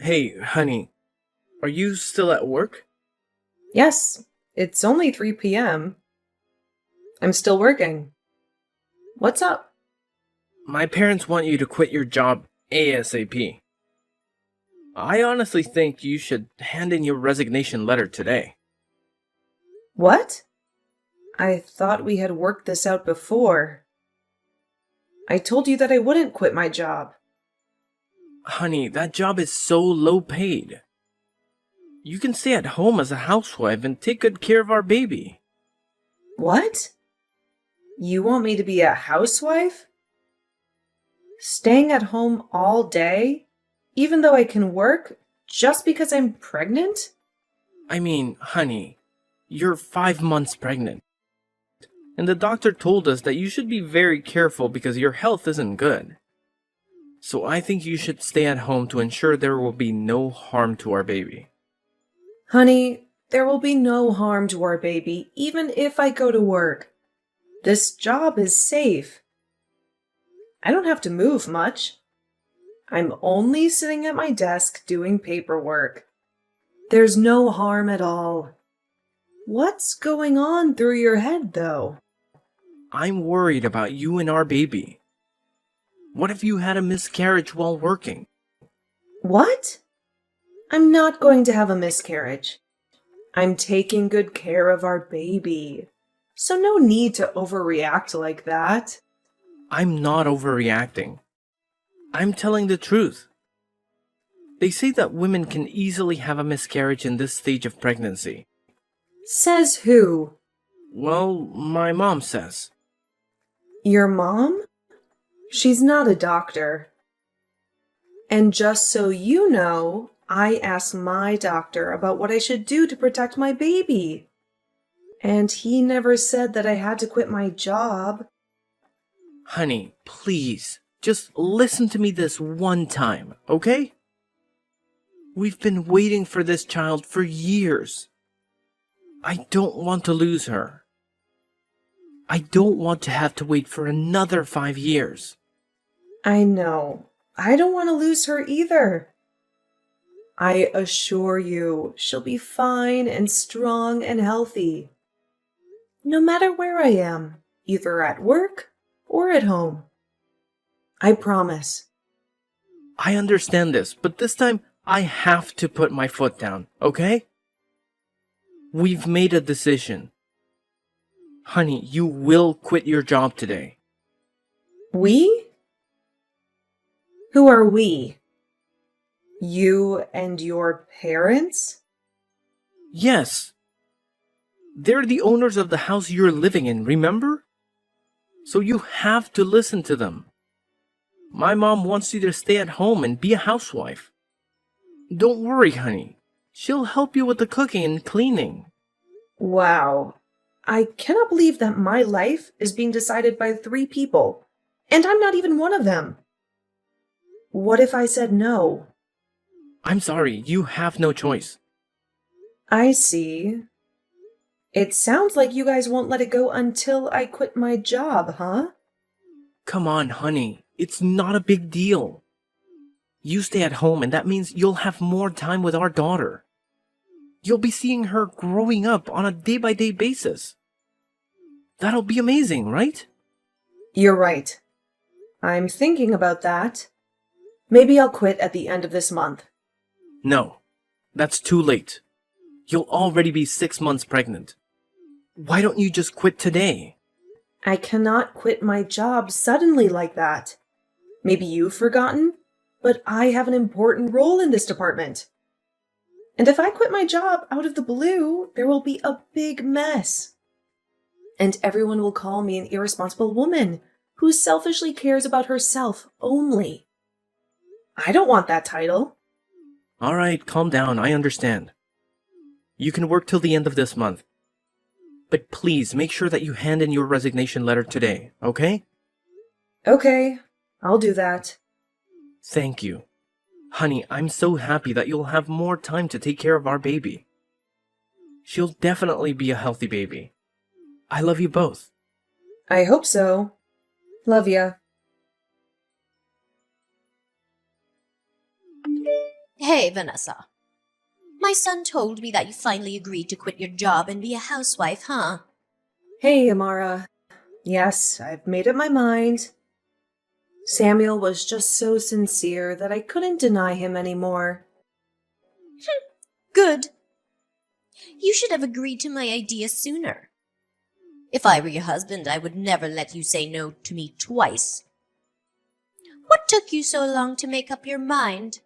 Hey, honey, are you still at work? Yes, it's only 3 p.m. I'm still working. What's up? My parents want you to quit your job ASAP. I honestly think you should hand in your resignation letter today. What? I thought we had worked this out before. I told you that I wouldn't quit my job. Honey, that job is so low paid. You can stay at home as a housewife and take good care of our baby. What? You want me to be a housewife? Staying at home all day, even though I can work, just because I'm pregnant? I mean, honey, you're 5 months pregnant. And the doctor told us that you should be very careful because your health isn't good. So I think you should stay at home to ensure there will be no harm to our baby. Honey, there will be no harm to our baby, even if I go to work. This job is safe. I don't have to move much. I'm only sitting at my desk doing paperwork. There's no harm at all. What's going on through your head, though? I'm worried about you and our baby. What if you had a miscarriage while working? What? I'm not going to have a miscarriage. I'm taking good care of our baby. So no need to overreact like that. I'm not overreacting. I'm telling the truth. They say that women can easily have a miscarriage in this stage of pregnancy. Says who? Well, my mom says. Your mom? She's not a doctor. And just so you know, I asked my doctor about what I should do to protect my baby. And he never said that I had to quit my job. Honey, please, just listen to me this one time, okay? We've been waiting for this child for years. I don't want to lose her. I don't want to have to wait for another 5 years. I know. I don't want to lose her either. I assure you, she'll be fine and strong and healthy. No matter where I am, either at work or at home. I promise. I understand this, but this time I have to put my foot down, okay? We've made a decision. Honey, you will quit your job today. We? Who are we? You and your parents? Yes. They're the owners of the house you're living in, remember? So you have to listen to them. My mom wants you to stay at home and be a housewife. Don't worry, honey. She'll help you with the cooking and cleaning. Wow. I cannot believe that my life is being decided by 3 people, and I'm not even one of them. What if I said no? I'm sorry, you have no choice. I see. It sounds like you guys won't let it go until I quit my job, huh? Come on, honey. It's not a big deal. You stay at home and that means you'll have more time with our daughter. You'll be seeing her growing up on a day-by-day basis. That'll be amazing, right? You're right. I'm thinking about that. Maybe I'll quit at the end of this month. No, that's too late. You'll already be 6 months pregnant. Why don't you just quit today? I cannot quit my job suddenly like that. Maybe you've forgotten, but I have an important role in this department. And if I quit my job out of the blue, there will be a big mess. And everyone will call me an irresponsible woman who selfishly cares about herself only. I don't want that title. Alright, calm down, I understand. You can work till the end of this month. But please make sure that you hand in your resignation letter today, okay? Okay, I'll do that. Thank you. Honey, I'm so happy that you'll have more time to take care of our baby. She'll definitely be a healthy baby. I love you both. I hope so. Love ya. Hey, Hey, Vanessa. My son told me that you finally agreed to quit your job and be a housewife, huh? Hey, Amara. Yes, I've made up my mind. Samuel was just so sincere that I couldn't deny him anymore. Good. You should have agreed to my idea sooner. If I were your husband, I would never let you say no to me twice. What took you so long to make up your mind?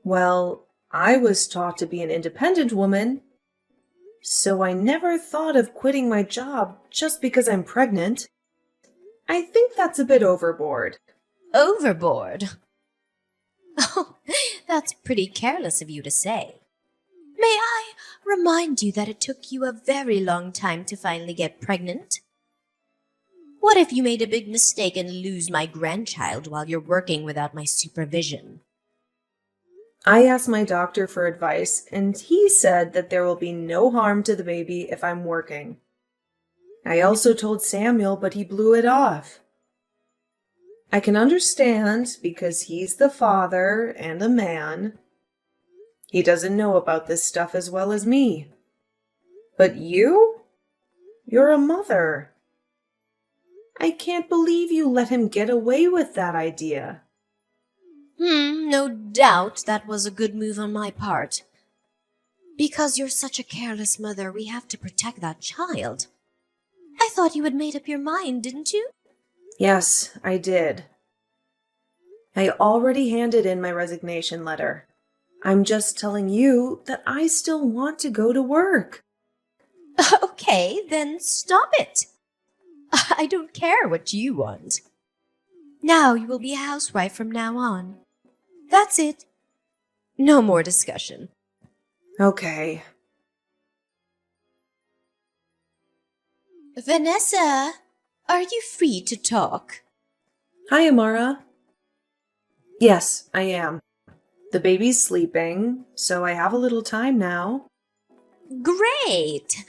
Well, I was taught to be an independent woman, so I never thought of quitting my job just because I'm pregnant. I think that's a bit overboard. Overboard? Oh, that's pretty careless of you to say. May I remind you that it took you a very long time to finally get pregnant? What if you made a big mistake and lose my grandchild while you're working without my supervision? I asked my doctor for advice, and he said that there will be no harm to the baby if I'm working. I also told Samuel, but he blew it off. I can understand because he's the father and a man. He doesn't know about this stuff as well as me. But you? You're a mother. I can't believe you let him get away with that idea. No doubt that was a good move on my part. Because you're such a careless mother, we have to protect that child. I thought you had made up your mind, didn't you? Yes, I did. I already handed in my resignation letter. I'm just telling you that I still want to go to work. Okay, then stop it. I don't care what you want. Now you will be a housewife from now on. That's it. No more discussion. Okay. Vanessa, are you free to talk? Hi, Amara. Yes, I am. The baby's sleeping, so I have a little time now. Great!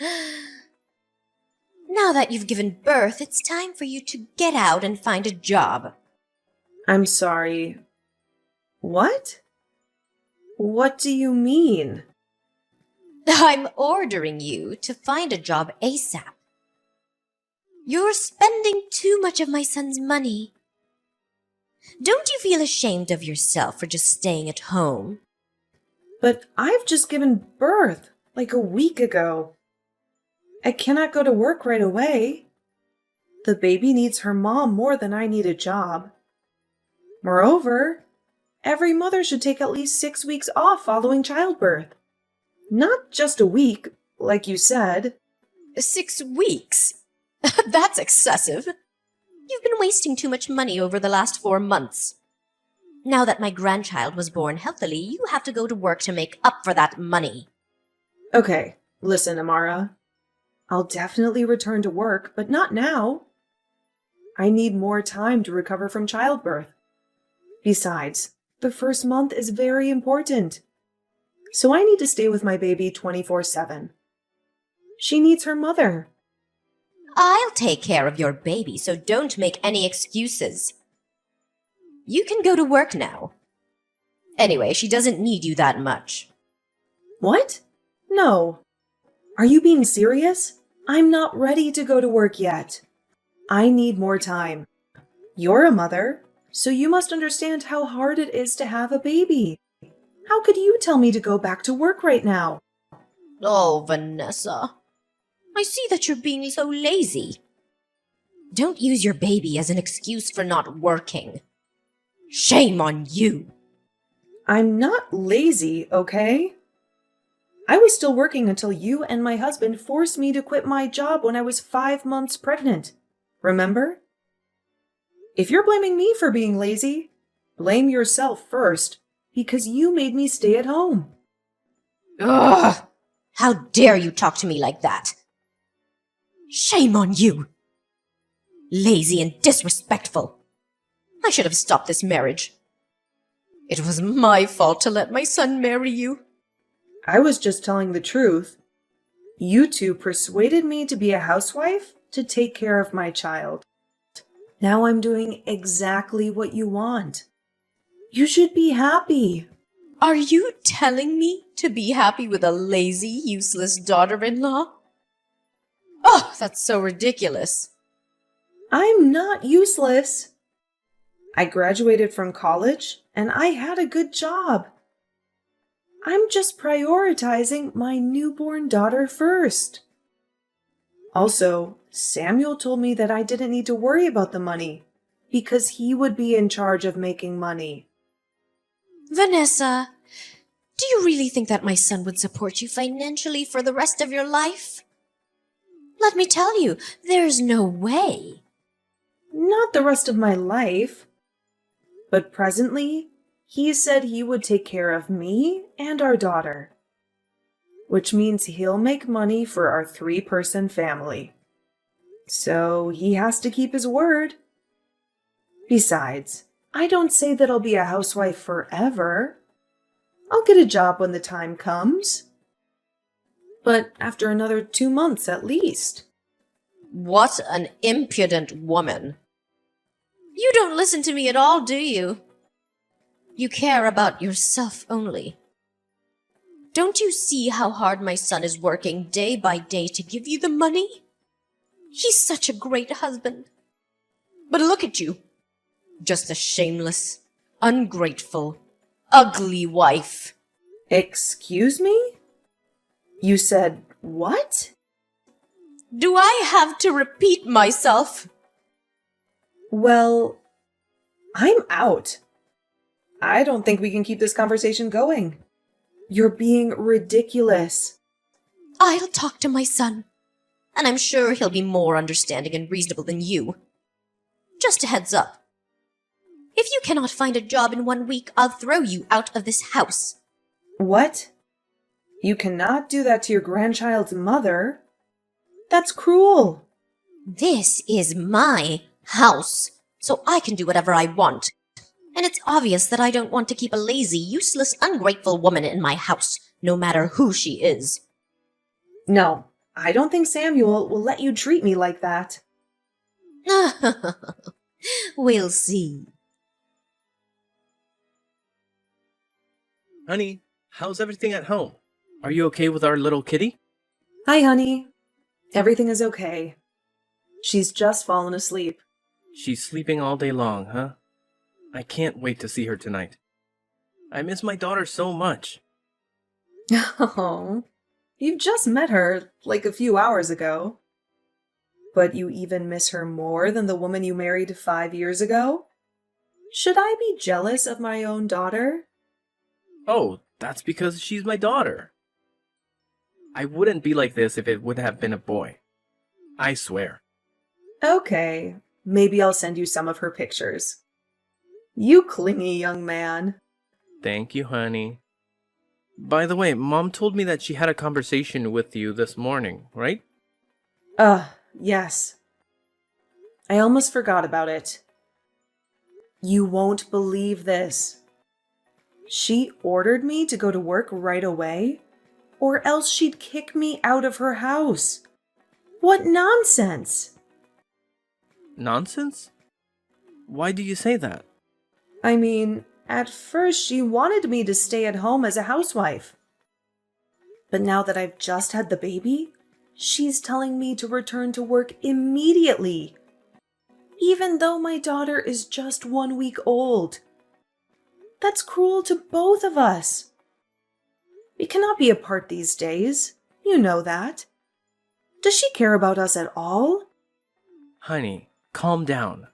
Now that you've given birth, it's time for you to get out and find a job. I'm sorry. What? What do you mean? I'm ordering you to find a job ASAP. You're spending too much of my son's money. Don't you feel ashamed of yourself for just staying at home? But I've just given birth, like a week ago. I cannot go to work right away. The baby needs her mom more than I need a job. Moreover, every mother should take at least 6 weeks off following childbirth. Not just a week, like you said. 6 weeks? That's excessive. You've been wasting too much money over the last 4 months. Now that my grandchild was born healthily, you have to go to work to make up for that money. Okay, listen, Amara. I'll definitely return to work, but not now. I need more time to recover from childbirth. Besides, the first month is very important. So I need to stay with my baby 24/7. She needs her mother. I'll take care of your baby, so don't make any excuses. You can go to work now. Anyway, she doesn't need you that much. What? No. Are you being serious? I'm not ready to go to work yet. I need more time. You're a mother, so you must understand how hard it is to have a baby. How could you tell me to go back to work right now? Oh, Vanessa. I see that you're being so lazy. Don't use your baby as an excuse for not working. Shame on you. I'm not lazy, okay? I was still working until you and my husband forced me to quit my job when I was 5 months pregnant. Remember? If you're blaming me for being lazy, blame yourself first, because you made me stay at home. Ugh! How dare you talk to me like that? Shame on you! Lazy and disrespectful. I should have stopped this marriage. It was my fault to let my son marry you. I was just telling the truth. You two persuaded me to be a housewife to take care of my child. Now I'm doing exactly what you want. You should be happy. Are you telling me to be happy with a lazy, useless daughter-in-law? Oh, that's so ridiculous. I'm not useless. I graduated from college and I had a good job. I'm just prioritizing my newborn daughter first. Also, Samuel told me that I didn't need to worry about the money because he would be in charge of making money. Vanessa, do you really think that my son would support you financially for the rest of your life? Let me tell you, there's no way. Not the rest of my life. But presently, he said he would take care of me and our daughter. Which means he'll make money for our 3-person family. So he has to keep his word. Besides, I don't say that I'll be a housewife forever. I'll get a job when the time comes. But after another 2 months at least. What an impudent woman. You don't listen to me at all, do you? You care about yourself only. Don't you see how hard my son is working day by day to give you the money? He's such a great husband. But look at you. Just a shameless, ungrateful, ugly wife. Excuse me? You said what? Do I have to repeat myself? Well, I'm out. I don't think we can keep this conversation going. You're being ridiculous. I'll talk to my son, and I'm sure he'll be more understanding and reasonable than you. Just a heads up. If you cannot find a job in 1 week, I'll throw you out of this house. What? You cannot do that to your grandchild's mother. That's cruel. This is my house, so I can do whatever I want. And it's obvious that I don't want to keep a lazy, useless, ungrateful woman in my house, no matter who she is. No, I don't think Samuel will let you treat me like that. We'll see. Honey, how's everything at home? Are you okay with our little kitty? Hi, honey. Everything is okay. She's just fallen asleep. She's sleeping all day long, huh? I can't wait to see her tonight. I miss my daughter so much. Oh, you've just met her like a few hours ago. But you even miss her more than the woman you married 5 years ago? Should I be jealous of my own daughter? Oh, that's because she's my daughter. I wouldn't be like this if it would have been a boy. I swear. Okay, maybe I'll send you some of her pictures. You clingy young man. Thank you, honey. By the way, Mom told me that she had a conversation with you this morning, right? Yes. I almost forgot about it. You won't believe this. She ordered me to go to work right away, or else she'd kick me out of her house. What nonsense! Nonsense? Why do you say that? I mean, at first she wanted me to stay at home as a housewife. But now that I've just had the baby, she's telling me to return to work immediately, even though my daughter is just 1 week old. That's cruel to both of us. We cannot be apart these days. You know that. Does she care about us at all? Honey, calm down.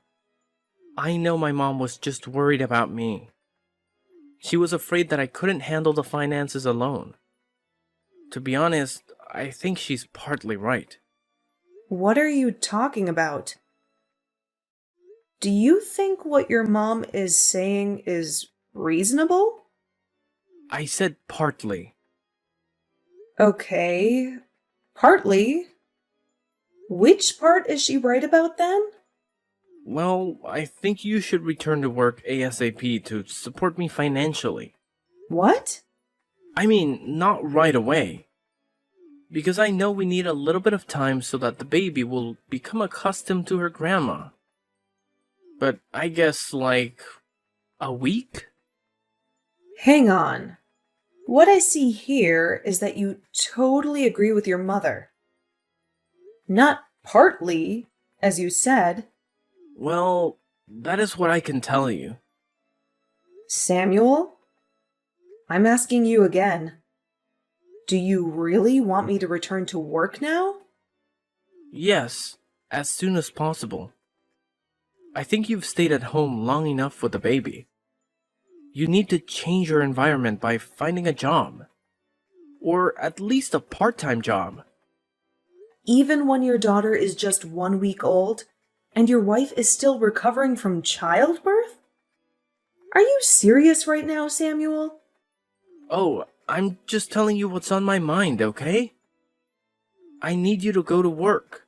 I know my mom was just worried about me. She was afraid that I couldn't handle the finances alone. To be honest, I think she's partly right. What are you talking about? Do you think what your mom is saying is reasonable? I said partly. Okay, partly. Which part is she right about then? Well, I think you should return to work ASAP to support me financially. What? I mean, not right away. Because I know we need a little bit of time so that the baby will become accustomed to her grandma. But I guess like a week? Hang on. What I see here is that you totally agree with your mother. Not partly, as you said. Well, that is what I can tell you. Samuel, I'm asking you again. Do you really want me to return to work now? Yes, as soon as possible. I think you've stayed at home long enough with the baby. You need to change your environment by finding a job. Or at least a part-time job. Even when your daughter is just 1 week old and your wife is still recovering from childbirth? Are you serious right now, Samuel? Oh, I'm just telling you what's on my mind, okay? I need you to go to work.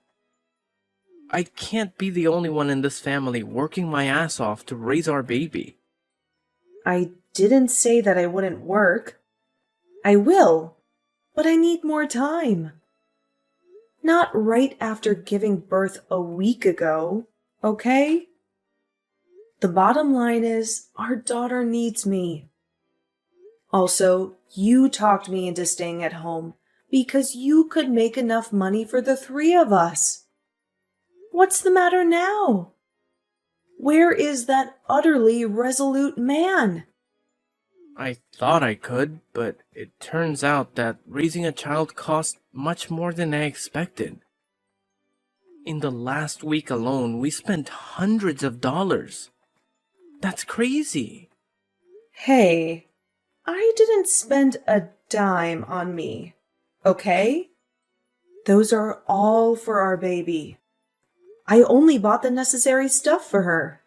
I can't be the only one in this family working my ass off to raise our baby. I didn't say that I wouldn't work. I will, but I need more time. Not right after giving birth a week ago, okay? The bottom line is, our daughter needs me. Also, you talked me into staying at home because you could make enough money for the three of us. What's the matter now? Where is that utterly resolute man? I thought I could, but it turns out that raising a child costs much more than I expected. In the last week alone, we spent hundreds of dollars. That's crazy. Hey, I didn't spend a dime on me, okay? Those are all for our baby. I only bought the necessary stuff for her.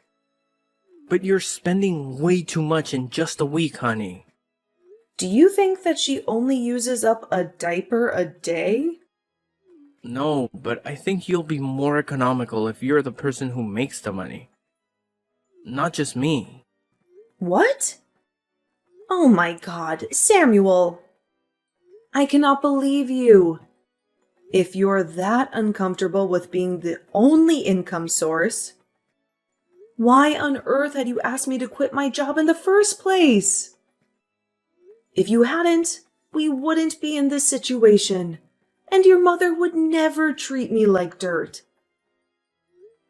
But you're spending way too much in just a week, honey. Do you think that she only uses up a diaper a day? No, but I think you'll be more economical if you're the person who makes the money. Not just me. What? Oh my God, Samuel! I cannot believe you. If you're that uncomfortable with being the only income source, why on earth had you asked me to quit my job in the first place? If you hadn't, we wouldn't be in this situation, and your mother would never treat me like dirt.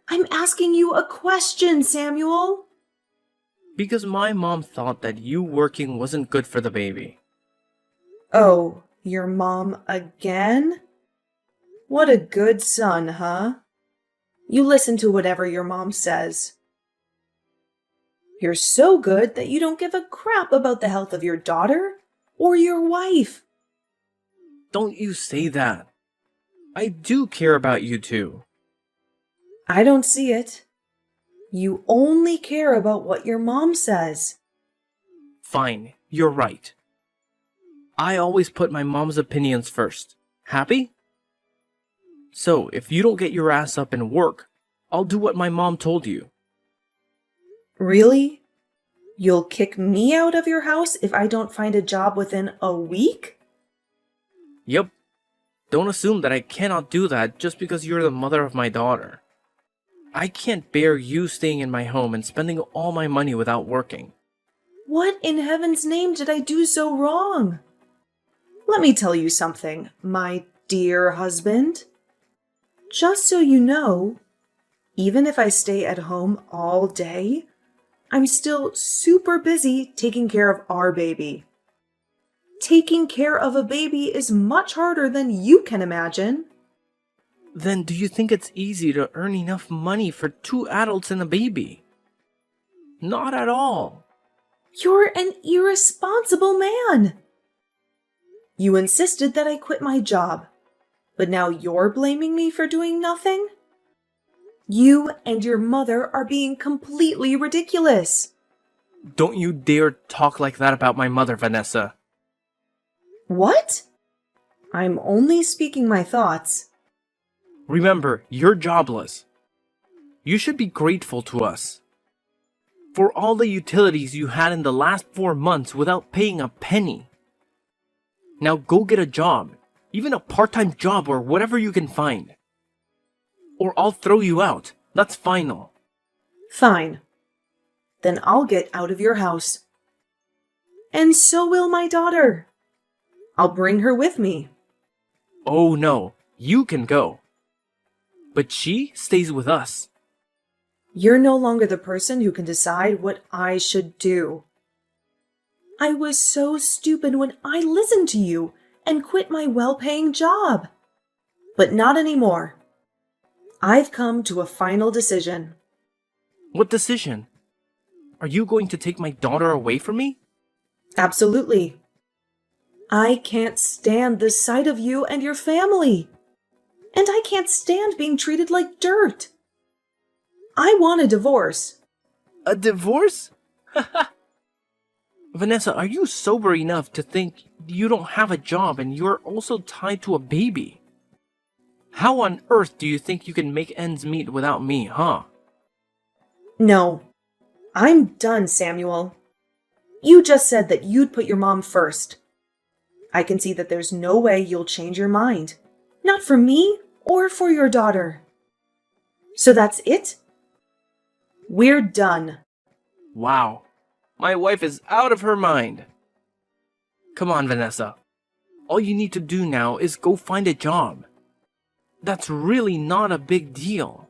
I'm asking you a question, Samuel. Because my mom thought that you working wasn't good for the baby. Oh, your mom again? What a good son, huh? You listen to whatever your mom says. You're so good that you don't give a crap about the health of your daughter or your wife. Don't you say that. I do care about you too. I don't see it. You only care about what your mom says. Fine, you're right. I always put my mom's opinions first. Happy? So, if you don't get your ass up and work, I'll do what my mom told you. Really? You'll kick me out of your house if I don't find a job within a week? Yep. Don't assume that I cannot do that just because you're the mother of my daughter. I can't bear you staying in my home and spending all my money without working. What in heaven's name did I do so wrong? Let me tell you something, my dear husband. Just so you know, even if I stay at home all day, I'm still super busy taking care of our baby. Taking care of a baby is much harder than you can imagine. Then do you think it's easy to earn enough money for 2 adults and a baby? Not at all. You're an irresponsible man. You insisted that I quit my job, but now you're blaming me for doing nothing? You and your mother are being completely ridiculous. Don't you dare talk like that about my mother, Vanessa. What? I'm only speaking my thoughts. Remember, you're jobless. You should be grateful to us. For all the utilities you had in the last 4 months without paying a penny. Now go get a job, even a part-time job or whatever you can find. Or I'll throw you out. That's final. Fine. Then I'll get out of your house. And so will my daughter. I'll bring her with me. Oh no, you can go. But she stays with us. You're no longer the person who can decide what I should do. I was so stupid when I listened to you and quit my well-paying job. But not anymore. I've come to a final decision. What decision? Are you going to take my daughter away from me? Absolutely. I can't stand the sight of you and your family. And I can't stand being treated like dirt. I want a divorce. A divorce? Vanessa, are you sober enough to think you don't have a job and you're also tied to a baby? How on earth do you think you can make ends meet without me, huh? No. I'm done, Samuel. You just said that you'd put your mom first. I can see that there's no way you'll change your mind. Not for me or for your daughter. So that's it? We're done. Wow. My wife is out of her mind. Come on, Vanessa. All you need to do now is go find a job. That's really not a big deal.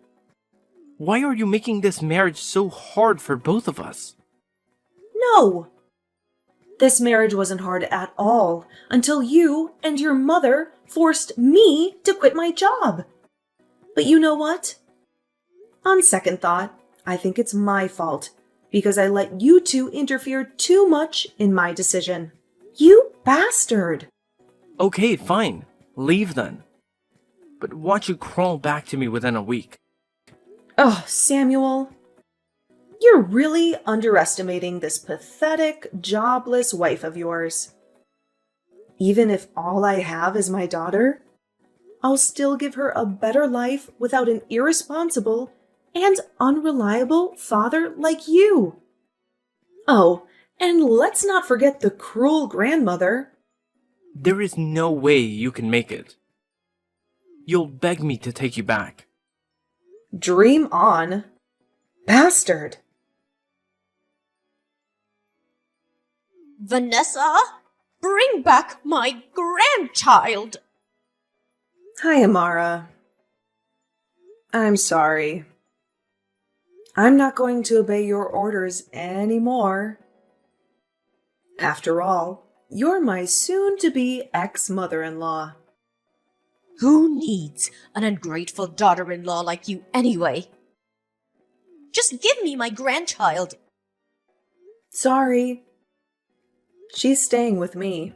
Why are you making this marriage so hard for both of us? No! This marriage wasn't hard at all until you and your mother forced me to quit my job. But you know what? On second thought, I think it's my fault because I let you two interfere too much in my decision. You bastard! Okay, fine. Leave then. But watch you crawl back to me within a week. Oh, Samuel. You're really underestimating this pathetic, jobless wife of yours. Even if all I have is my daughter, I'll still give her a better life without an irresponsible and unreliable father like you. Oh, and let's not forget the cruel grandmother. There is no way you can make it. You'll beg me to take you back. Dream on. Bastard. Vanessa, bring back my grandchild! Hi, Amara. I'm sorry. I'm not going to obey your orders anymore. After all, you're my soon-to-be ex-mother-in-law. Who needs an ungrateful daughter-in-law like you anyway? Just give me my grandchild. Sorry. She's staying with me.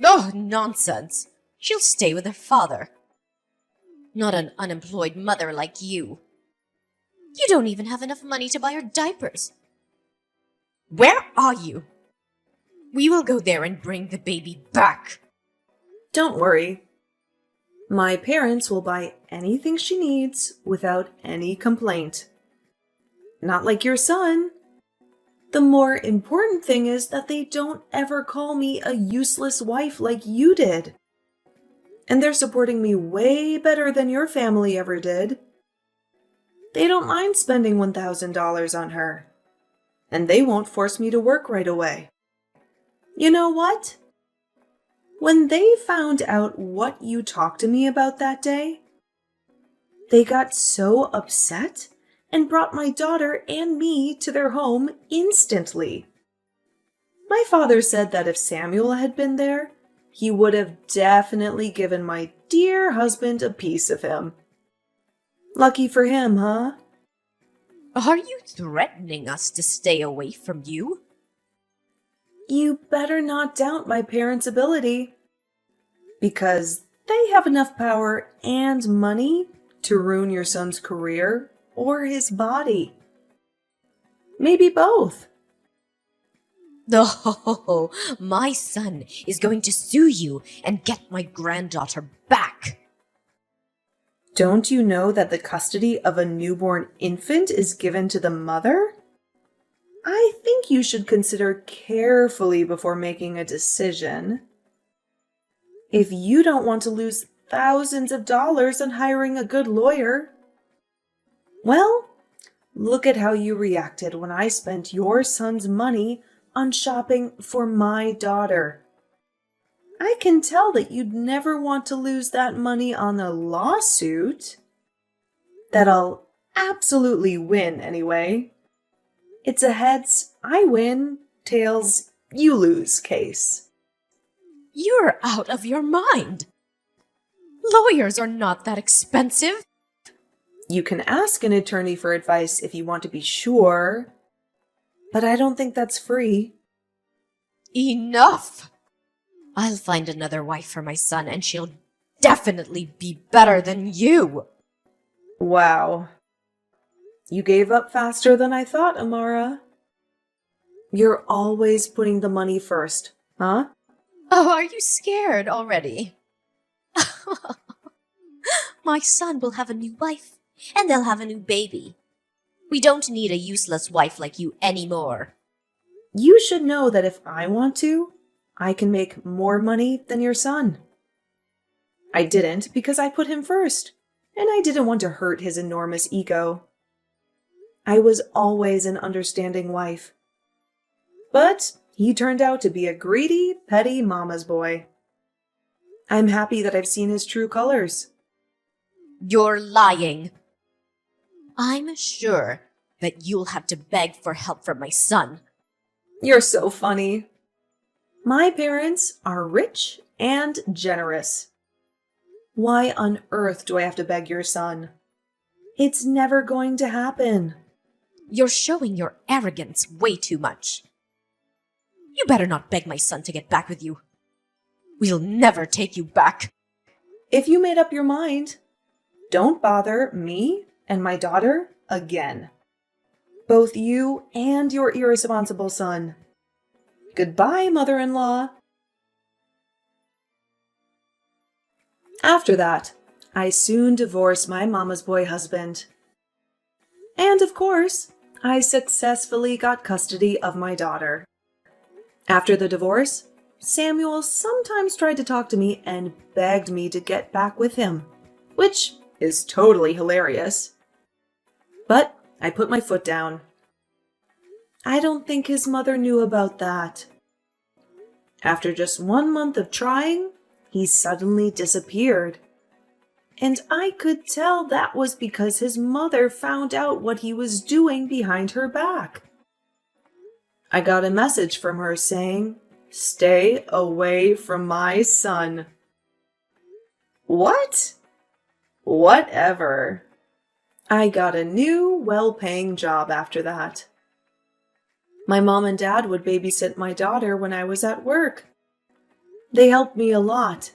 Oh, nonsense. She'll stay with her father. Not an unemployed mother like you. You don't even have enough money to buy her diapers. Where are you? We will go there and bring the baby back. Don't worry. My parents will buy anything she needs without any complaint. Not like your son. The more important thing is that they don't ever call me a useless wife like you did. And they're supporting me way better than your family ever did. They don't mind spending $1,000 on her. And they won't force me to work right away. You know what? When they found out what you talked to me about that day, they got so upset and brought my daughter and me to their home instantly. My father said that if Samuel had been there, he would have definitely given my dear husband a piece of him. Lucky for him, huh? Are you threatening us to stay away from you? You better not doubt my parents' ability, because they have enough power and money to ruin your son's career or his body. Maybe both. Oh, my son is going to sue you and get my granddaughter back. Don't you know that the custody of a newborn infant is given to the mother? I think you should consider carefully before making a decision. If you don't want to lose thousands of dollars on hiring a good lawyer, well, look at how you reacted when I spent your son's money on shopping for my daughter. I can tell that you'd never want to lose that money on a lawsuit. That I'll absolutely win anyway. It's a heads, I win, tails, you lose case. You're out of your mind. Lawyers are not that expensive. You can ask an attorney for advice if you want to be sure, but I don't think that's free. Enough! I'll find another wife for my son, and she'll definitely be better than you. Wow. You gave up faster than I thought, Amara. You're always putting the money first, huh? Oh, are you scared already? My son will have a new wife, and they'll have a new baby. We don't need a useless wife like you anymore. You should know that if I want to, I can make more money than your son. I didn't because I put him first, and I didn't want to hurt his enormous ego. I was always an understanding wife. But he turned out to be a greedy, petty mama's boy. I'm happy that I've seen his true colors. You're lying. I'm sure that you'll have to beg for help from my son. You're so funny. My parents are rich and generous. Why on earth do I have to beg your son? It's never going to happen. You're showing your arrogance way too much. You better not beg my son to get back with you. We'll never take you back. If you made up your mind, don't bother me and my daughter again. Both you and your irresponsible son. Goodbye, mother-in-law. After that, I soon divorced my mama's boy husband. And of course, I successfully got custody of my daughter. After the divorce, Samuel sometimes tried to talk to me and begged me to get back with him, which is totally hilarious. But I put my foot down. I don't think his mother knew about that. After just 1 month of trying, he suddenly disappeared. And I could tell that was because his mother found out what he was doing behind her back. I got a message from her saying, "Stay away from my son." What? Whatever. I got a new, well-paying job after that. My mom and dad would babysit my daughter when I was at work. They helped me a lot,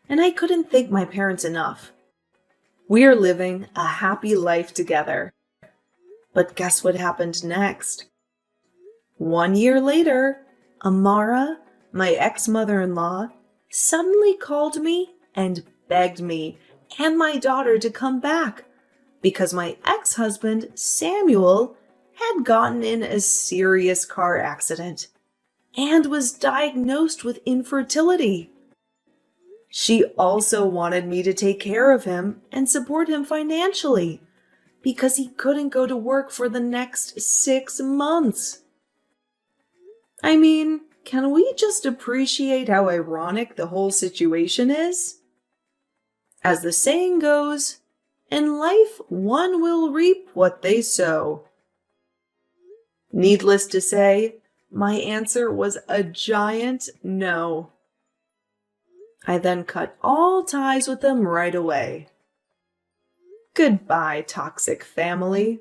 and I couldn't thank my parents enough. We're living a happy life together. But guess what happened next? 1 year later, Amara, my ex-mother-in-law, suddenly called me and begged me and my daughter to come back because my ex-husband, Samuel, had gotten in a serious car accident and was diagnosed with infertility. She also wanted me to take care of him and support him financially because he couldn't go to work for the next 6 months. I mean, can we just appreciate how ironic the whole situation is? As the saying goes, in life one will reap what they sow. Needless to say, my answer was a giant no. I then cut all ties with them right away. Goodbye, toxic family.